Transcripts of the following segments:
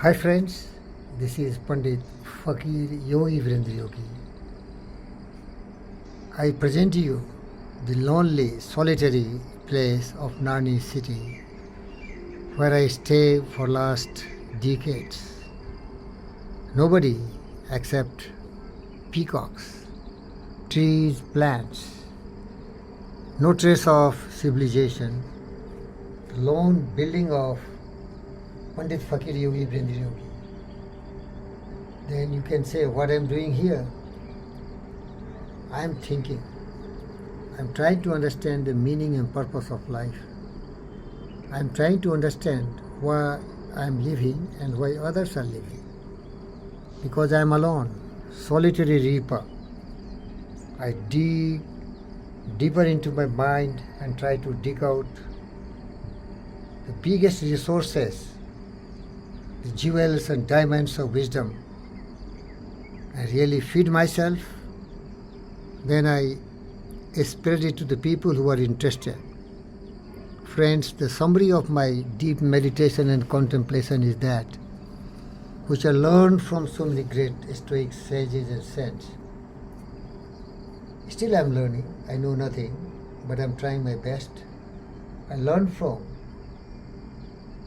Hi friends, this is Pandit Fakir Yogi Virendra Yogi. I present to you the lonely, solitary place of Nani city where I stay for last decades. Nobody except peacocks, trees, plants, no trace of civilization, the lone building of Pandit Fakir Yogi Virendra Yogi. Then you can say what I'm doing here. I'm thinking. I'm trying to understand the meaning and purpose of life. I'm trying to understand why I'm living and why others are living. Because I'm alone, solitary reaper. I dig deeper into my mind and try to dig out the biggest resources, the jewels and diamonds of wisdom. I really feed myself, then I spread it to the people who are interested. Friends, the summary of my deep meditation and contemplation is that which I learned from so many great Stoic sages and saints. Still I'm learning, I know nothing, but I'm trying my best. I learned from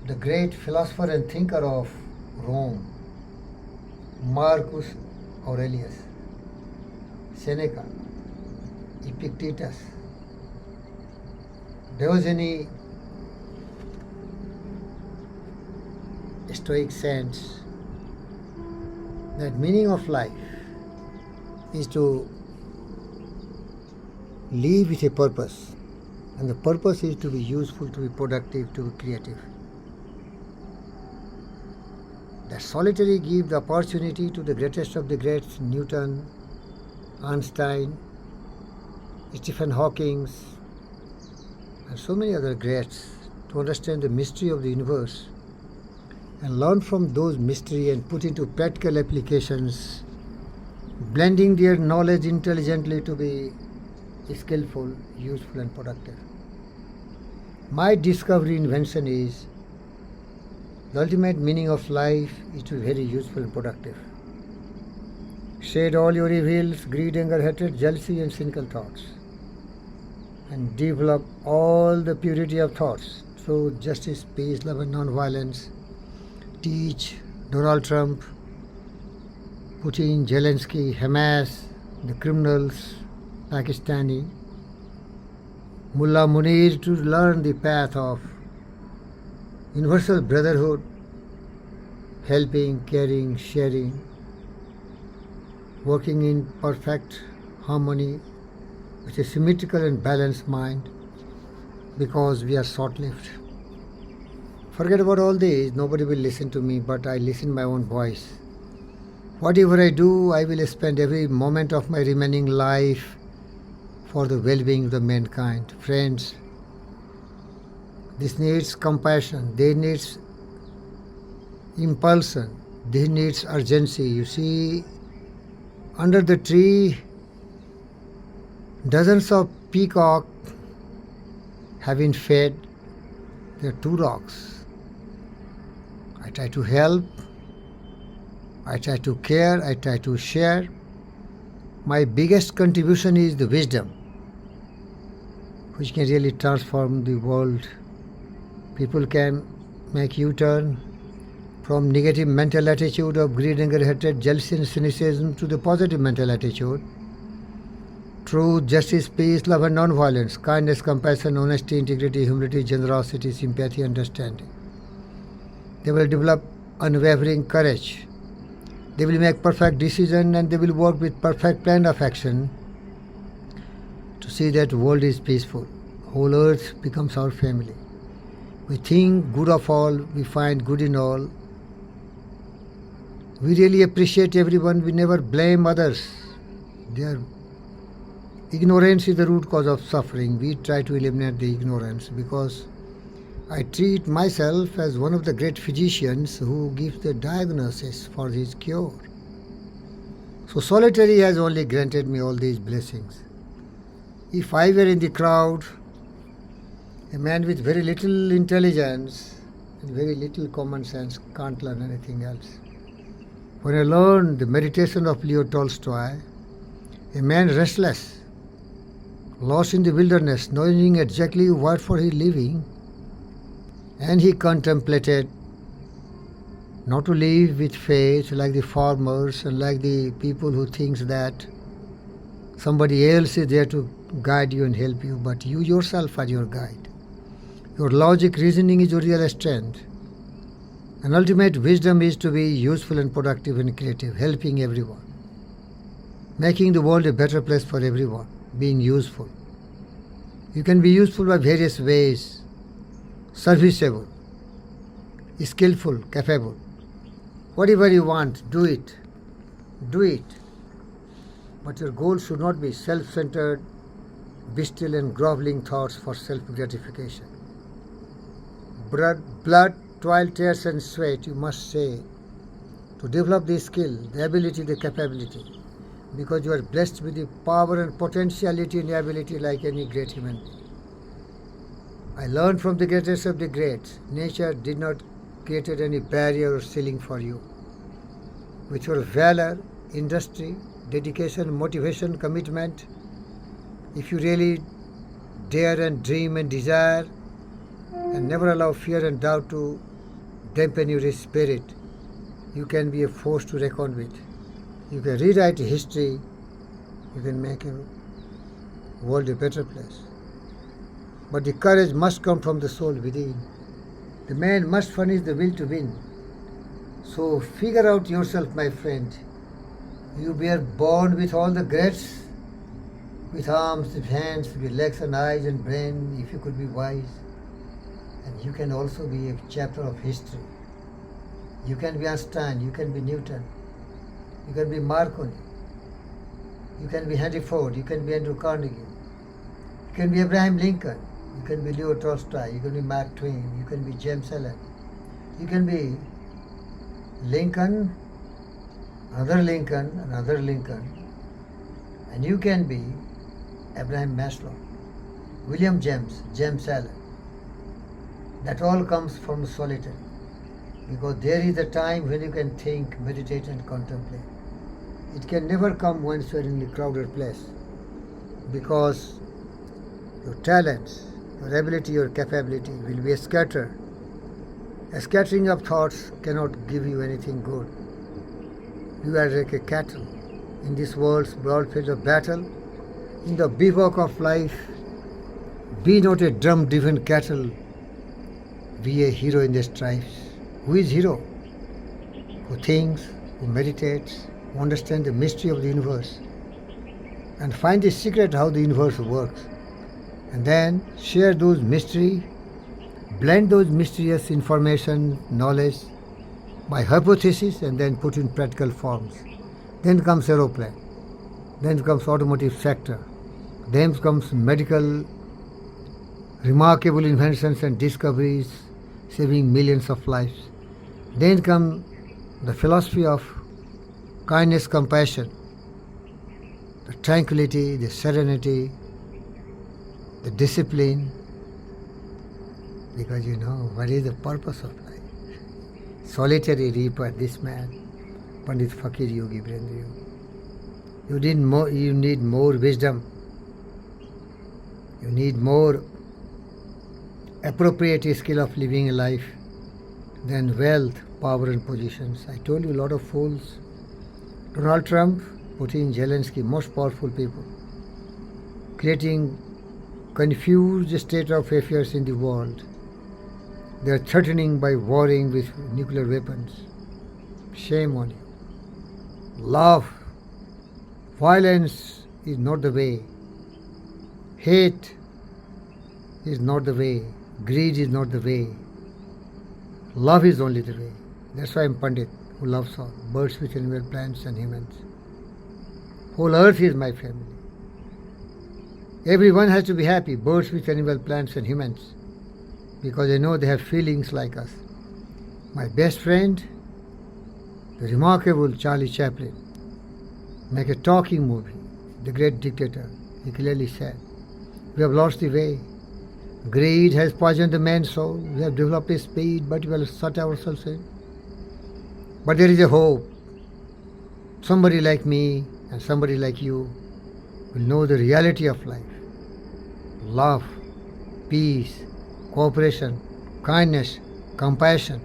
the great philosopher and thinker of Rome, Marcus Aurelius, Seneca, Epictetus, Diogenes, Stoic saints, that meaning of life is to live with a purpose, and the purpose is to be useful, to be productive, to be creative. That solitary gives the opportunity to the greatest of the greats, Newton, Einstein, Stephen Hawking, and so many other greats, to understand the mystery of the universe and learn from those mystery and put into practical applications, blending their knowledge intelligently to be skillful, useful and productive. My discovery invention is the ultimate meaning of life is to be very useful and productive. Shed all your evils, greed, anger, hatred, jealousy and cynical thoughts, and develop all the purity of thoughts through justice, peace, love and non-violence. Teach Donald Trump, Putin, Zelensky, Hamas, the criminals, Pakistani, Mullah Munir to learn the path of universal brotherhood, helping, caring, sharing, working in perfect harmony with a symmetrical and balanced mind, because we are short-lived. Forget about all this, nobody will listen to me, but I listen my own voice. Whatever I do, I will spend every moment of my remaining life for the well-being of the mankind. Friends, this needs compassion, this needs impulsion, this needs urgency. You see, under the tree, dozens of peacock have been fed. There are two rocks. I try to help, I try to care, I try to share. My biggest contribution is the wisdom, which can really transform the world. People can make U-turn from negative mental attitude of greed, anger, hatred, jealousy and cynicism to the positive mental attitude. Truth, justice, peace, love and non-violence, kindness, compassion, honesty, integrity, humility, generosity, sympathy, understanding. They will develop unwavering courage. They will make perfect decision and they will work with perfect plan of action to see that world is peaceful. Whole earth becomes our family. We think good of all, we find good in all. We really appreciate everyone, we never blame others. Their ignorance is the root cause of suffering. We try to eliminate the ignorance, because I treat myself as one of the great physicians who gives the diagnosis for his cure. So solitary has only granted me all these blessings. If I were in the crowd, a man with very little intelligence, and very little common sense, can't learn anything else. When I learned the meditation of Leo Tolstoy, a man restless, lost in the wilderness, knowing exactly what for he living, and he contemplated not to live with faith like the farmers and like the people who thinks that somebody else is there to guide you and help you, but you yourself are your guide. Your logic reasoning is your real strength. And ultimate wisdom is to be useful and productive and creative, helping everyone, making the world a better place for everyone, being useful. You can be useful by various ways, serviceable, skillful, capable. Whatever you want, do it. Do it. But your goal should not be self-centered, bestial and groveling thoughts for self-gratification. Blood, toil, tears and sweat, you must say, to develop the skill, the ability, the capability, because you are blessed with the power and potentiality and ability like any great human being. I learned from the greatest of the greats, nature did not create any barrier or ceiling for you. With your valor, industry, dedication, motivation, commitment, if you really dare and dream and desire, and never allow fear and doubt to dampen your spirit, you can be a force to reckon with. You can rewrite history. You can make a world a better place. But the courage must come from the soul within. The man must furnish the will to win. So figure out yourself, my friend. You were born with all the greats, with arms, with hands, with legs and eyes and brain, if you could be wise. And you can also be a chapter of history. You can be Einstein, you can be Newton, you can be Marconi, you can be Henry Ford, you can be Andrew Carnegie, you can be Abraham Lincoln, you can be Leo Tolstoy, you can be Mark Twain, you can be James Allen, you can be Lincoln, another Lincoln, another Lincoln, and you can be Abraham Maslow, William James, James Allen. That all comes from solitude, because there is a time when you can think, meditate and contemplate. It can never come once you are in a crowded place, because your talents, your ability, your capability will be scattered. A scattering of thoughts cannot give you anything good. You are like a cattle in this world's broad field of battle, in the bivouac of life. Be not a drum-driven cattle. Be a hero in the strifes. Who is hero? Who thinks, who meditates, who understands the mystery of the universe and find the secret how the universe works, and then share those mystery, blend those mysterious information, knowledge by hypothesis and then put in practical forms. Then comes aeroplane, then comes automotive sector, then comes medical, remarkable inventions and discoveries saving millions of lives. Then come the philosophy of kindness, compassion, the tranquility, the serenity, the discipline, because you know what is the purpose of life. Solitary reaper, this man, Pandit Fakir Yogi Brendra Yogi. You need more wisdom. You need more appropriate skill of living a life than wealth, power and positions. I told you a lot of fools. Donald Trump, Putin, Zelensky, most powerful people, creating confused state of affairs in the world. They are threatening by warring with nuclear weapons. Shame on you. Love, violence is not the way. Hate is not the way. Greed is not the way. Love is only the way. That's why I'm Pandit, who loves all, birds, fish, animals, plants and humans. Whole earth is my family. Everyone has to be happy, birds, fish, animals, plants and humans, because they know they have feelings like us. My best friend, the remarkable Charlie Chaplin, make a talking movie, The Great Dictator. He clearly said, we have lost the way. Greed has poisoned the man's soul. We have developed a speed, but we will shut ourselves in. But there is a hope. Somebody like me and somebody like you will know the reality of life. Love, peace, cooperation, kindness, compassion,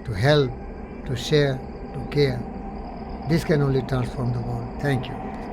to help, to share, to care. This can only transform the world. Thank you.